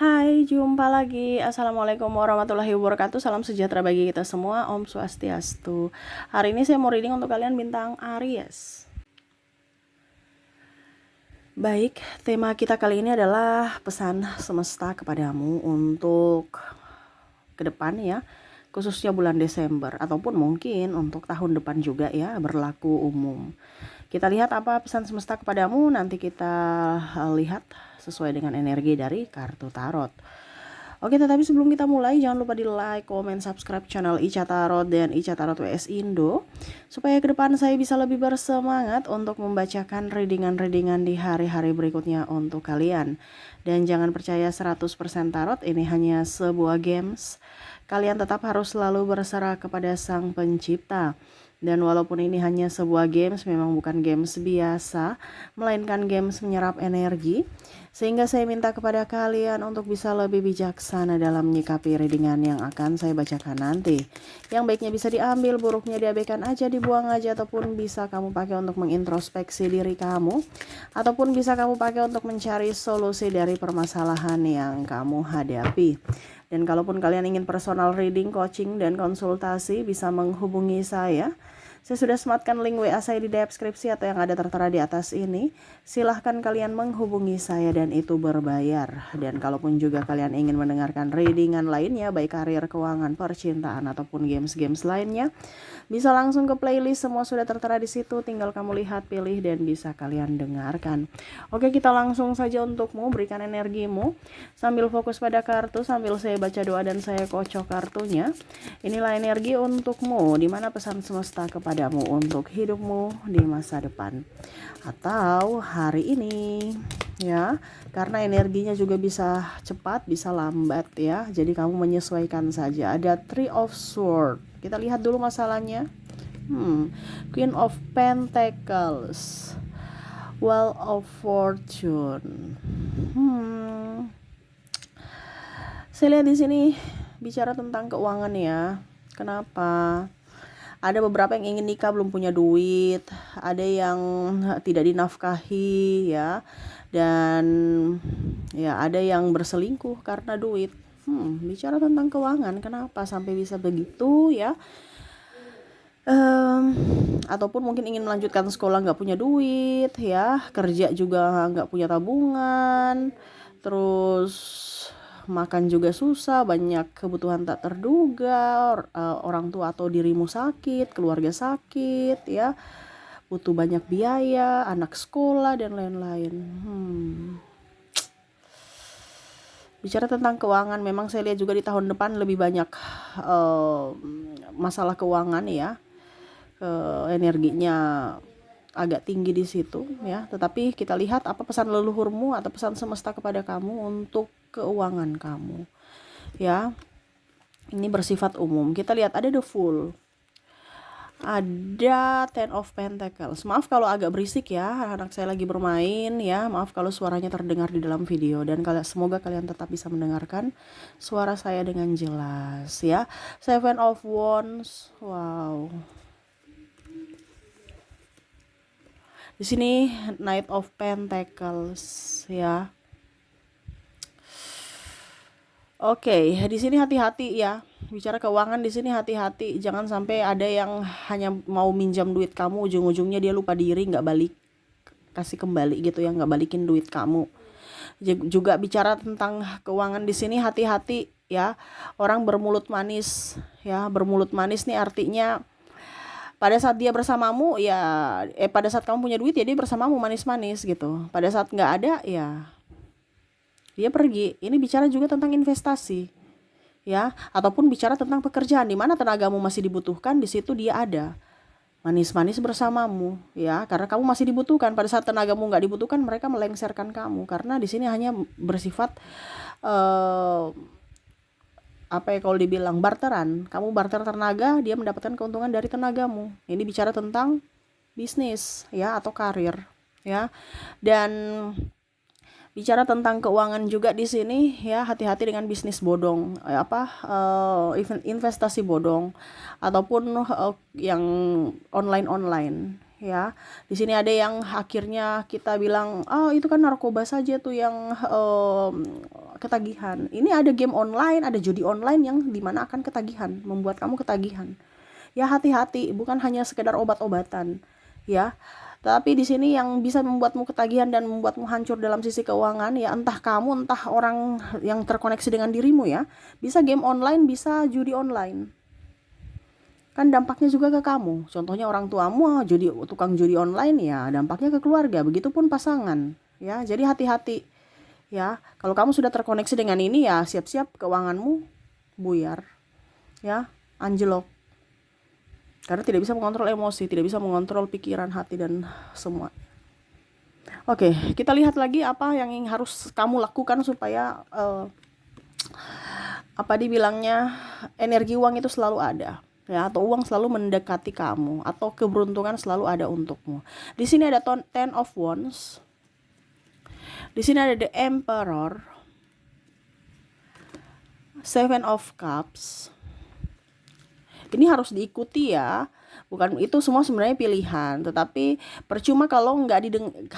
Hai, jumpa lagi. Assalamualaikum warahmatullahi wabarakatuh. Salam sejahtera bagi kita semua. Om Swastiastu. Hari ini saya mau reading untuk kalian bintang Aries. Baik, tema kita kali ini adalah pesan semesta kepadamu untuk ke depan ya, khususnya bulan Desember ataupun mungkin untuk tahun depan juga ya, berlaku umum. Kita lihat apa pesan semesta kepadamu, nanti kita lihat sesuai dengan energi dari kartu tarot. Oke, tetapi sebelum kita mulai, jangan lupa di like, comment, subscribe channel Ica Tarot dan Ica Tarot WS Indo, supaya ke depan saya bisa lebih bersemangat untuk membacakan readingan-readingan di hari-hari berikutnya untuk kalian. Dan jangan percaya 100% tarot, ini hanya sebuah games. Kalian tetap harus selalu berserah kepada Sang Pencipta. Dan walaupun ini hanya sebuah games, memang bukan games biasa, melainkan games menyerap energi. Sehingga saya minta kepada kalian untuk bisa lebih bijaksana dalam menyikapi readingan yang akan saya bacakan nanti. Yang baiknya bisa diambil, buruknya diabaikan aja, dibuang aja, ataupun bisa kamu pakai untuk mengintrospeksi diri kamu, ataupun bisa kamu pakai untuk mencari solusi dari permasalahan yang kamu hadapi. Dan kalaupun kalian ingin personal reading, coaching, dan konsultasi, bisa menghubungi saya. Saya sudah sematkan link WA saya di deskripsi atau yang ada tertera di atas ini. Silahkan kalian menghubungi saya dan itu berbayar. Dan kalaupun juga kalian ingin mendengarkan readingan lainnya, baik karir, keuangan, percintaan, ataupun games-games lainnya, bisa langsung ke playlist, semua sudah tertera di situ. Tinggal kamu lihat, pilih, dan bisa kalian dengarkan. Oke, kita langsung saja untukmu, berikan energimu. Sambil fokus pada kartu, sambil saya baca doa dan saya kocok kartunya. Inilah energi untukmu, dimana pesan semesta kepadamu untuk hidupmu di masa depan atau hari ini ya, karena energinya juga bisa cepat bisa lambat ya, jadi kamu menyesuaikan saja. Ada Three of Swords, kita lihat dulu masalahnya. Queen of Pentacles, Wheel of Fortune. Saya lihat di sini bicara tentang keuangan ya. Kenapa? Ada beberapa yang ingin nikah belum punya duit, ada yang tidak dinafkahi ya, dan ya ada yang berselingkuh karena duit. Bicara tentang keuangan, kenapa sampai bisa begitu ya? Ataupun mungkin ingin melanjutkan sekolah nggak punya duit ya, kerja juga nggak punya tabungan, terus makan juga susah, banyak kebutuhan tak terduga, orang tua atau dirimu sakit, keluarga sakit ya, butuh banyak biaya, anak sekolah dan lain-lain. Bicara tentang keuangan, memang saya lihat juga di tahun depan lebih banyak masalah keuangan ya, energinya agak tinggi di situ ya. Tetapi kita lihat apa pesan leluhurmu atau pesan semesta kepada kamu untuk keuangan kamu ya. Ini bersifat umum. Kita lihat ada the Fool, ada Ten of Pentacles. Maaf kalau agak berisik ya, anak saya lagi bermain ya. Maaf kalau suaranya terdengar di dalam video, dan semoga kalian tetap bisa mendengarkan suara saya dengan jelas ya. Seven of Wands. Wow. Di sini Knight of Pentacles ya. Oke, di sini hati-hati ya. Bicara keuangan di sini hati-hati, jangan sampai ada yang hanya mau minjam duit kamu, ujung-ujungnya dia lupa diri, nggak balik, kasih kembali gitu ya, nggak balikin duit kamu. Juga bicara tentang keuangan di sini hati-hati ya. Orang bermulut manis ya, bermulut manis nih artinya pada saat dia bersamamu ya, pada saat kamu punya duit ya dia bersamamu manis-manis gitu. Pada saat nggak ada ya dia pergi. Ini bicara juga tentang investasi ya, ataupun bicara tentang pekerjaan, di mana tenagamu masih dibutuhkan, di situ dia ada manis-manis bersamamu ya, karena kamu masih dibutuhkan. Pada saat tenagamu nggak dibutuhkan, mereka melengsarkan kamu, karena di sini hanya bersifat apa ya, kalau dibilang barteran. Kamu barter tenaga, dia mendapatkan keuntungan dari tenagamu. Ini bicara tentang bisnis ya, atau karir ya. Dan bicara tentang keuangan juga di sini ya, hati-hati dengan bisnis bodong, investasi bodong, ataupun yang online ya. Di sini ada yang akhirnya kita bilang, oh itu kan narkoba saja tuh yang ketagihan. Ini ada game online, ada judi online yang dimana akan ketagihan, membuat kamu ketagihan. Ya hati-hati, bukan hanya sekedar obat-obatan, ya. Tapi di sini yang bisa membuatmu ketagihan dan membuatmu hancur dalam sisi keuangan, ya entah kamu, entah orang yang terkoneksi dengan dirimu ya. Bisa game online, bisa judi online. Kan dampaknya juga ke kamu. Contohnya orang tuamu tukang judi online, ya dampaknya ke keluarga. Begitupun pasangan, ya. Jadi hati-hati, ya. Kalau kamu sudah terkoneksi dengan ini, ya siap-siap keuanganmu buyar, ya, anjlok. Karena tidak bisa mengontrol emosi, tidak bisa mengontrol pikiran, hati, dan semua. Oke, kita lihat lagi apa yang harus kamu lakukan supaya apa dibilangnya, energi uang itu selalu ada, ya, atau uang selalu mendekati kamu, atau keberuntungan selalu ada untukmu. Di sini ada Ten of Wands. Di sini ada The Emperor, Seven of Cups. Ini harus diikuti ya. Bukan, itu semua sebenarnya pilihan, tetapi percuma kalau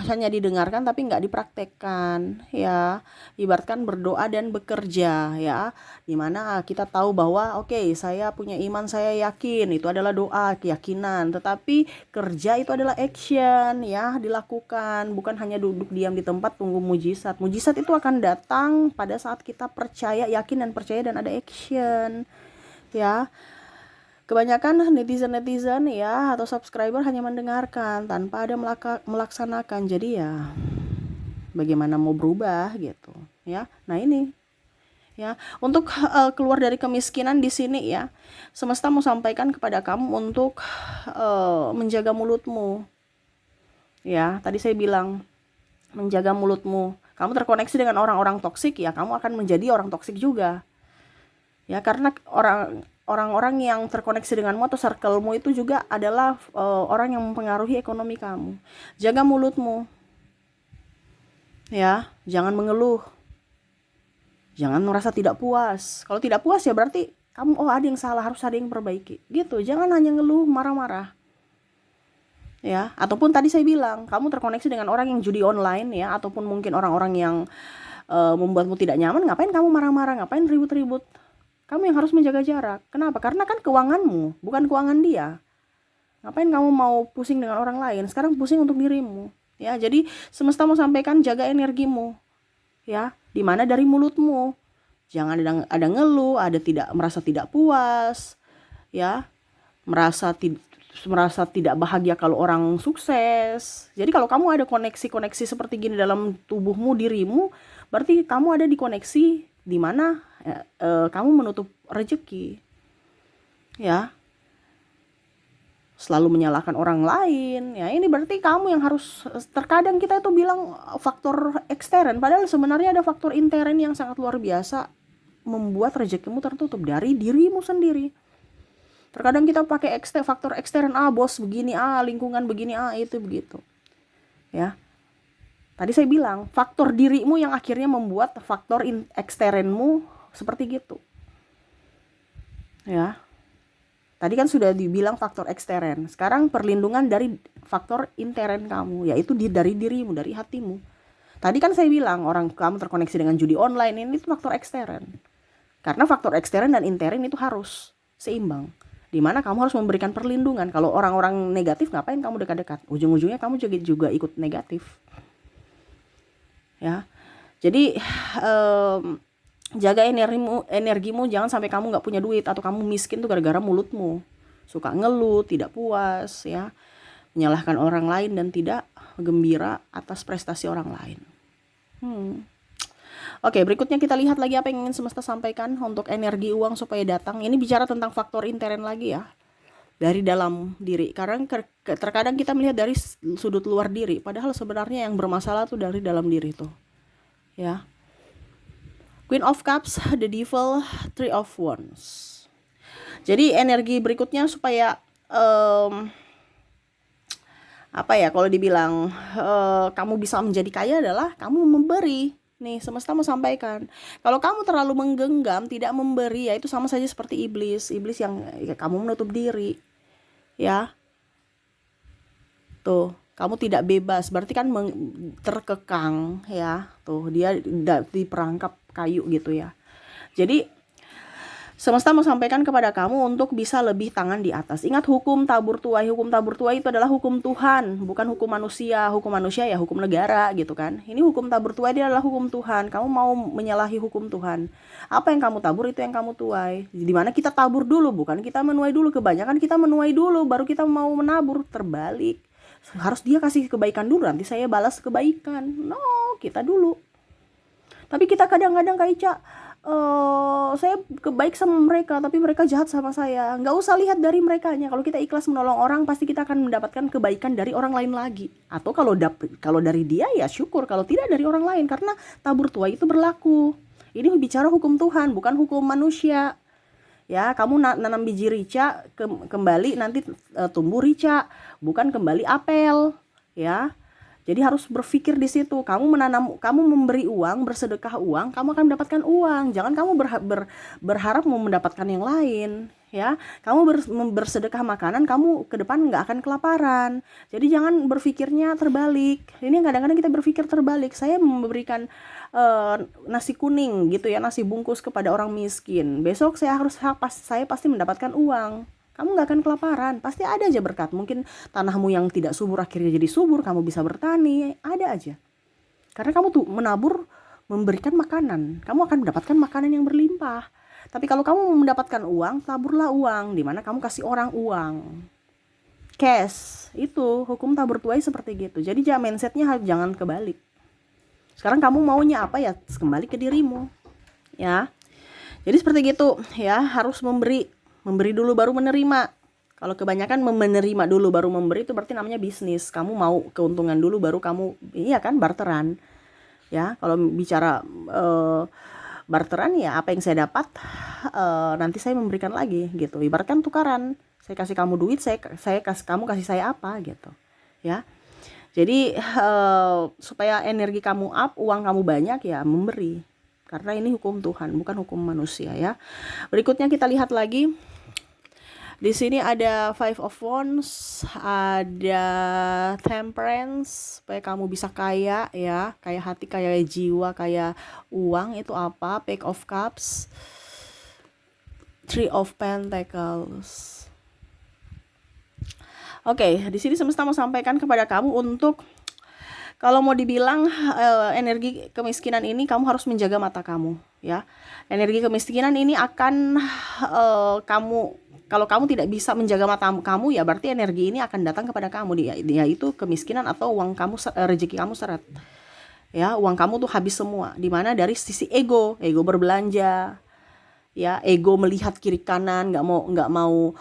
hanya didengarkan tapi nggak dipraktekkan, ya. Ibaratkan berdoa dan bekerja, ya. Dimana kita tahu bahwa oke, saya punya iman, saya yakin, itu adalah doa, keyakinan. Tetapi kerja itu adalah action, ya, dilakukan. Bukan hanya duduk diam di tempat tunggu mujizat. Mujizat itu akan datang pada saat kita percaya, yakin dan percaya dan ada action, ya. Kebanyakan netizen ya atau subscriber hanya mendengarkan tanpa ada melaksanakan. Jadi ya bagaimana mau berubah gitu, ya. Nah ini, ya, untuk keluar dari kemiskinan di sini ya, semesta mau sampaikan kepada kamu untuk menjaga mulutmu. Ya, tadi saya bilang menjaga mulutmu. Kamu terkoneksi dengan orang-orang toksik, ya kamu akan menjadi orang toksik juga. Ya, karena orang-orang yang terkoneksi denganmu atau circlemu itu juga adalah orang yang mempengaruhi ekonomi kamu. Jaga mulutmu, ya, jangan mengeluh, jangan merasa tidak puas. Kalau tidak puas ya berarti kamu, oh ada yang salah, harus ada yang perbaiki, gitu. Jangan hanya ngeluh, marah-marah, ya. Ataupun tadi saya bilang, kamu terkoneksi dengan orang yang judi online, ya, ataupun mungkin orang-orang yang membuatmu tidak nyaman, ngapain kamu marah-marah, ngapain ribut-ribut? Kamu yang harus menjaga jarak. Kenapa? Karena kan keuanganmu, bukan keuangan dia. Ngapain kamu mau pusing dengan orang lain? Sekarang pusing untuk dirimu. Ya, jadi semesta mau sampaikan jaga energimu. Ya, dimana dari mulutmu. Jangan ada ngeluh, merasa tidak puas. Ya, merasa tidak bahagia kalau orang sukses. Jadi kalau kamu ada koneksi-koneksi seperti gini dalam tubuhmu, dirimu, berarti kamu ada di koneksi di mana kamu menutup rezeki, ya. Selalu menyalahkan orang lain, ya ini berarti kamu yang harus. Terkadang kita itu bilang faktor ekstern, padahal sebenarnya ada faktor intern yang sangat luar biasa membuat rezekimu tertutup dari dirimu sendiri. Terkadang kita pakai faktor ekstern, bos begini, lingkungan begini, itu begitu, ya. Tadi saya bilang faktor dirimu yang akhirnya membuat faktor eksternmu seperti gitu, ya. Tadi kan sudah dibilang faktor ekstern. Sekarang perlindungan dari faktor intern kamu, yaitu dari dirimu, dari hatimu. Tadi kan saya bilang orang kamu terkoneksi dengan judi online, ini itu faktor ekstern. Karena faktor ekstern dan intern itu harus seimbang. Dimana kamu harus memberikan perlindungan. Kalau orang-orang negatif, ngapain kamu dekat-dekat? Ujung-ujungnya kamu juga ikut negatif, ya. Jadi jaga energimu, jangan sampai kamu nggak punya duit atau kamu miskin tuh gara-gara mulutmu suka ngeluh, tidak puas, ya, menyalahkan orang lain dan tidak gembira atas prestasi orang lain. Oke, berikutnya kita lihat lagi apa yang ingin semesta sampaikan untuk energi uang supaya datang. Ini bicara tentang faktor intern lagi ya, dari dalam diri. Karena terkadang kita melihat dari sudut luar diri, padahal sebenarnya yang bermasalah tuh dari dalam diri tuh, ya. Queen of Cups, the Devil, Three of Wands. Jadi energi berikutnya supaya apa ya, kalau dibilang kamu bisa menjadi kaya adalah kamu memberi. Nih, semesta mau sampaikan, kalau kamu terlalu menggenggam, tidak memberi, ya itu sama saja seperti iblis yang kamu menutup diri, ya. Tuh, kamu tidak bebas, berarti kan terkekang ya. Tuh, dia di perangkap kayu gitu ya. Jadi semesta mau sampaikan kepada kamu untuk bisa lebih tangan di atas. Ingat hukum tabur tuai. Hukum tabur tuai itu adalah hukum Tuhan, bukan hukum manusia. Hukum manusia ya hukum negara gitu kan. Ini hukum tabur tuai, dia adalah hukum Tuhan. Kamu mau menyalahi hukum Tuhan. Apa yang kamu tabur itu yang kamu tuai. Dimana kita tabur dulu, bukan kita menuai dulu. Kebanyakan kita menuai dulu, baru kita mau menabur. Terbalik. Harus dia kasih kebaikan dulu, nanti saya balas kebaikan. No, kita dulu. Tapi kita kadang-kadang Kak Ica, saya kebaik sama mereka, tapi mereka jahat sama saya. Nggak usah lihat dari merekanya. Kalau kita ikhlas menolong orang, pasti kita akan mendapatkan kebaikan dari orang lain lagi. Atau kalau dari dia ya syukur, kalau tidak dari orang lain. Karena tabur tuai itu berlaku. Ini bicara hukum Tuhan, bukan hukum manusia. Ya, kamu nanam biji rica, kembali nanti tumbuh rica, bukan kembali apel. Ya. Jadi harus berpikir di situ. Kamu memberi uang, bersedekah uang, kamu akan mendapatkan uang. Jangan kamu berharap mau mendapatkan yang lain, ya. Kamu bersedekah makanan, kamu ke depan nggak akan kelaparan. Jadi jangan berpikirnya terbalik. Ini kadang-kadang kita berpikir terbalik. Saya memberikan nasi kuning gitu ya, nasi bungkus kepada orang miskin. Besok saya pasti mendapatkan uang. Kamu gak akan kelaparan, pasti ada aja berkat. Mungkin tanahmu yang tidak subur akhirnya jadi subur, kamu bisa bertani, ada aja. Karena kamu tuh menabur, memberikan makanan, kamu akan mendapatkan makanan yang berlimpah. Tapi kalau kamu mendapatkan uang, taburlah uang, dimana kamu kasih orang uang. Cash, itu hukum tabur tuai seperti gitu. Jadi mindsetnya jangan kebalik. Sekarang kamu maunya apa ya, kembali ke dirimu. Ya, jadi seperti gitu ya, harus memberi dulu baru menerima. Kalau kebanyakan menerima dulu baru memberi, itu berarti namanya bisnis. Kamu mau keuntungan dulu baru kamu, iya kan, barteran. Ya, kalau bicara barteran ya apa yang saya dapat nanti saya memberikan lagi gitu. Ibaratkan tukaran. Saya kasih kamu duit, saya kasih kamu, kasih saya apa gitu. Ya. Jadi supaya energi kamu up, uang kamu banyak ya memberi. Karena ini hukum Tuhan, bukan hukum manusia ya. Berikutnya kita lihat lagi. Di sini ada Five of Wands, ada Temperance, supaya kamu bisa kaya ya, kaya hati, kaya jiwa, kaya uang. Itu apa? Page of Cups, Three of Pentacles. Oke, di sini semesta mau sampaikan kepada kamu untuk, kalau mau dibilang energi kemiskinan ini, kamu harus menjaga mata kamu ya. Energi kemiskinan ini akan kalau kamu tidak bisa menjaga mata kamu ya, berarti energi ini akan datang kepada kamu, yaitu kemiskinan atau uang kamu, rezeki kamu seret. Ya, uang kamu tuh habis semua. Dimana dari sisi ego berbelanja, ya, ego melihat kiri kanan, nggak mau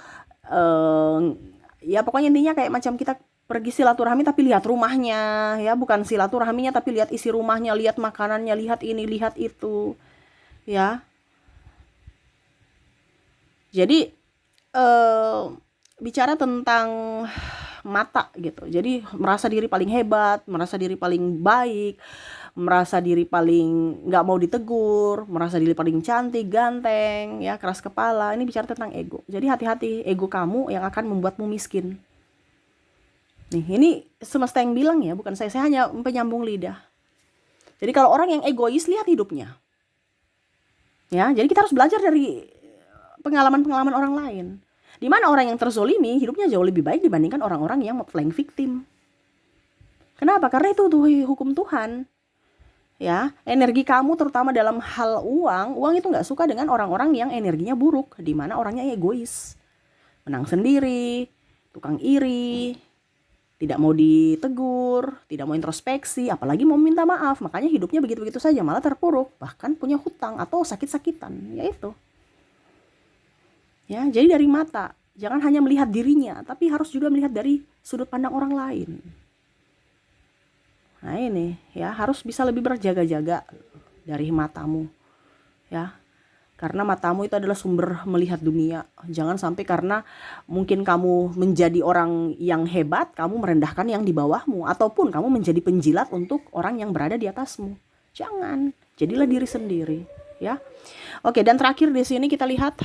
ya pokoknya intinya kayak macam kita pergi silaturahmi tapi lihat rumahnya, ya, bukan silaturahminya tapi lihat isi rumahnya, lihat makanannya, lihat ini, lihat itu, ya. Jadi bicara tentang mata gitu. Jadi merasa diri paling hebat, merasa diri paling baik, merasa diri paling nggak mau ditegur, merasa diri paling cantik, ganteng, ya, keras kepala. Ini bicara tentang ego. Jadi hati-hati, ego kamu yang akan membuatmu miskin. Nih, ini semesta yang bilang ya, bukan saya hanya penyambung lidah. Jadi kalau orang yang egois, lihat hidupnya. Ya, jadi kita harus belajar dari pengalaman-pengalaman orang lain. Di mana orang yang terzolimi hidupnya jauh lebih baik dibandingkan orang-orang yang playing victim. Kenapa? Karena itu tuh hukum Tuhan. Ya, energi kamu terutama dalam hal uang itu nggak suka dengan orang-orang yang energinya buruk, di mana orangnya egois, menang sendiri, tukang iri, tidak mau ditegur, tidak mau introspeksi, apalagi mau minta maaf. Makanya hidupnya begitu-begitu saja, malah terpuruk, bahkan punya hutang atau sakit-sakitan, yaitu. Ya, jadi dari mata, jangan hanya melihat dirinya, tapi harus juga melihat dari sudut pandang orang lain. Nah ini ya, harus bisa lebih berjaga-jaga dari matamu ya, karena matamu itu adalah sumber melihat dunia. Jangan sampai karena mungkin kamu menjadi orang yang hebat, kamu merendahkan yang di bawahmu, ataupun kamu menjadi penjilat untuk orang yang berada di atasmu. Jangan, jadilah diri sendiri ya. Oke, dan terakhir di sini kita lihat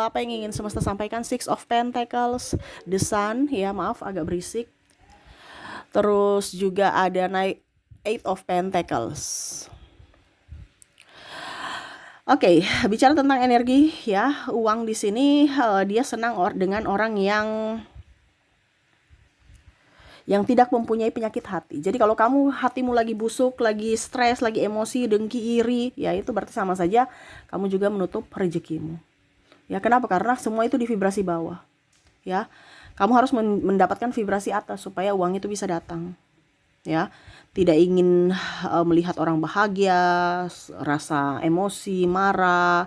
apa yang ingin semesta sampaikan. Six of Pentacles, The Sun, ya, maaf agak berisik. Terus juga ada Eight of Pentacles. Oke, bicara tentang energi ya, uang di sini dia senang dengan orang yang tidak mempunyai penyakit hati. Jadi kalau kamu hatimu lagi busuk, lagi stres, lagi emosi, dengki, iri, ya itu berarti sama saja kamu juga menutup rezekimu. Ya kenapa? Karena semua itu di vibrasi bawah. Ya, kamu harus mendapatkan vibrasi atas supaya uang itu bisa datang. Ya, tidak ingin melihat orang bahagia, rasa emosi, marah,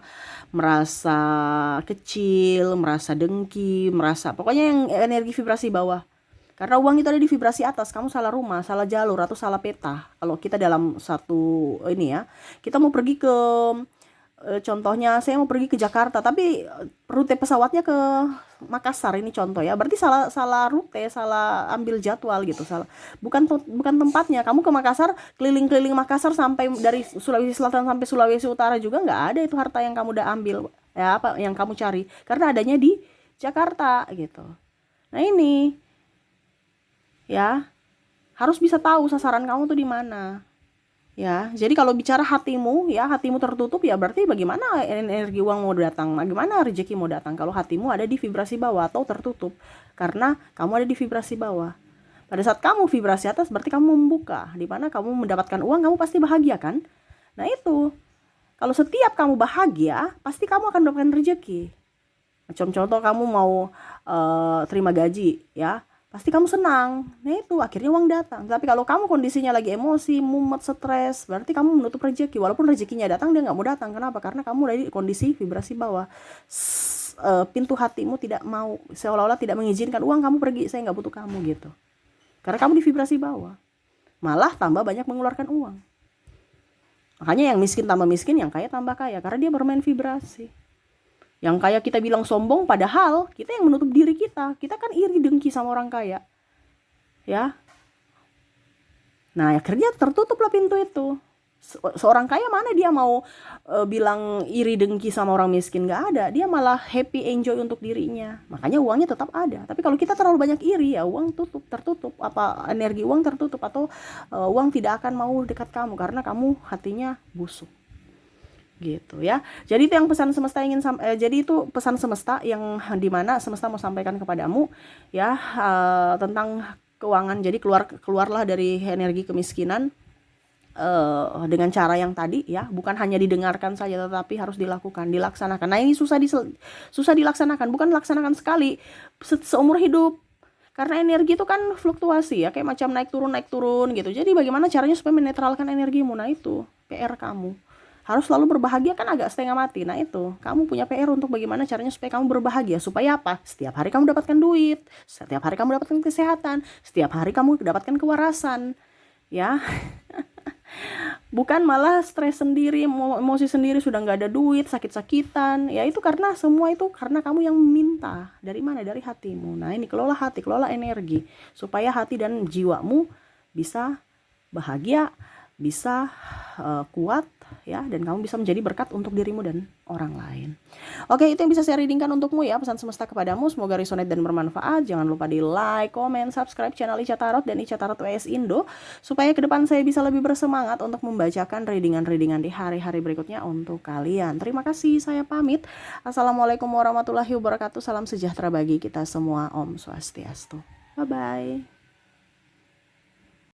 merasa kecil, merasa dengki, merasa pokoknya yang energi vibrasi bawah. Karena uang itu ada di vibrasi atas, kamu salah rumah, salah jalur, atau salah peta. Kalau kita dalam satu ini ya, kita mau pergi ke contohnya saya mau pergi ke Jakarta, tapi rute pesawatnya ke Makassar, ini contoh ya. Berarti salah rute, salah ambil jadwal gitu, salah. Bukan tempatnya. Kamu ke Makassar, keliling-keliling Makassar sampai dari Sulawesi Selatan sampai Sulawesi Utara juga nggak ada itu harta yang kamu udah ambil. Ya apa yang kamu cari? Karena adanya di Jakarta gitu. Nah, ini ya harus bisa tahu sasaran kamu tuh di mana. Ya, jadi kalau bicara hatimu, ya hatimu tertutup, ya berarti bagaimana energi uang mau datang, bagaimana rezeki mau datang kalau hatimu ada di vibrasi bawah atau tertutup, karena kamu ada di vibrasi bawah. Pada saat kamu vibrasi atas, berarti kamu membuka, di mana kamu mendapatkan uang, kamu pasti bahagia kan? Nah itu, kalau setiap kamu bahagia, pasti kamu akan mendapatkan rezeki. Contoh kamu mau terima gaji, ya pasti kamu senang. Nah itu akhirnya uang datang. Tapi kalau kamu kondisinya lagi emosi, mumet, stres, berarti kamu menutup rezeki. Walaupun rezekinya datang, dia nggak mau datang. Kenapa? Karena kamu dari kondisi vibrasi bawah. Pintu hatimu tidak mau, seolah-olah tidak mengizinkan uang kamu pergi. Saya nggak butuh kamu gitu. Karena kamu di vibrasi bawah. Malah tambah banyak mengeluarkan uang. Makanya yang miskin tambah miskin, yang kaya tambah kaya. Karena dia bermain vibrasi. Yang kaya kita bilang sombong, padahal kita yang menutup diri kita. Kita kan iri dengki sama orang kaya. Ya. Nah, akhirnya tertutuplah pintu itu. Seorang kaya mana dia mau bilang iri dengki sama orang miskin? Gak ada. Dia malah happy, enjoy untuk dirinya. Makanya uangnya tetap ada. Tapi kalau kita terlalu banyak iri, ya uang tertutup. Apa energi uang tertutup, atau uang tidak akan mau dekat kamu karena kamu hatinya busuk. Gitu ya. Jadi itu yang pesan semesta jadi itu pesan semesta yang dimana semesta mau sampaikan kepadamu ya, tentang keuangan. Jadi keluarlah dari energi kemiskinan dengan cara yang tadi ya, bukan hanya didengarkan saja tetapi harus dilaksanakan. Nah, ini susah dilaksanakan, bukan laksanakan sekali seumur hidup. Karena energi itu kan fluktuasi ya, kayak macam naik turun gitu. Jadi bagaimana caranya supaya menetralkan energimu? Nah, itu PR kamu. Harus selalu berbahagia kan agak setengah mati. Nah itu, kamu punya PR untuk bagaimana caranya supaya kamu berbahagia. Supaya apa? Setiap hari kamu dapatkan duit, setiap hari kamu dapatkan kesehatan, setiap hari kamu dapatkan kewarasan. Ya, bukan malah stres sendiri, emosi sendiri, sudah nggak ada duit, sakit-sakitan. Ya itu karena semua itu karena kamu yang minta. Dari mana? Dari hatimu. Nah ini, kelola hati, kelola energi. Supaya hati dan jiwamu bisa bahagia, bisa kuat ya, dan kamu bisa menjadi berkat untuk dirimu dan orang lain. Oke, itu yang bisa saya readingkan untukmu ya, pesan semesta kepadamu. Semoga resonate dan bermanfaat. Jangan lupa di like, comment, subscribe channel Ica Tarot dan Ica Tarot WS Indo supaya ke depan saya bisa lebih bersemangat untuk membacakan readingan-readingan di hari-hari berikutnya untuk kalian. Terima kasih, saya pamit. Assalamualaikum warahmatullahi wabarakatuh. Salam sejahtera bagi kita semua. Om Swastiastu. Bye bye.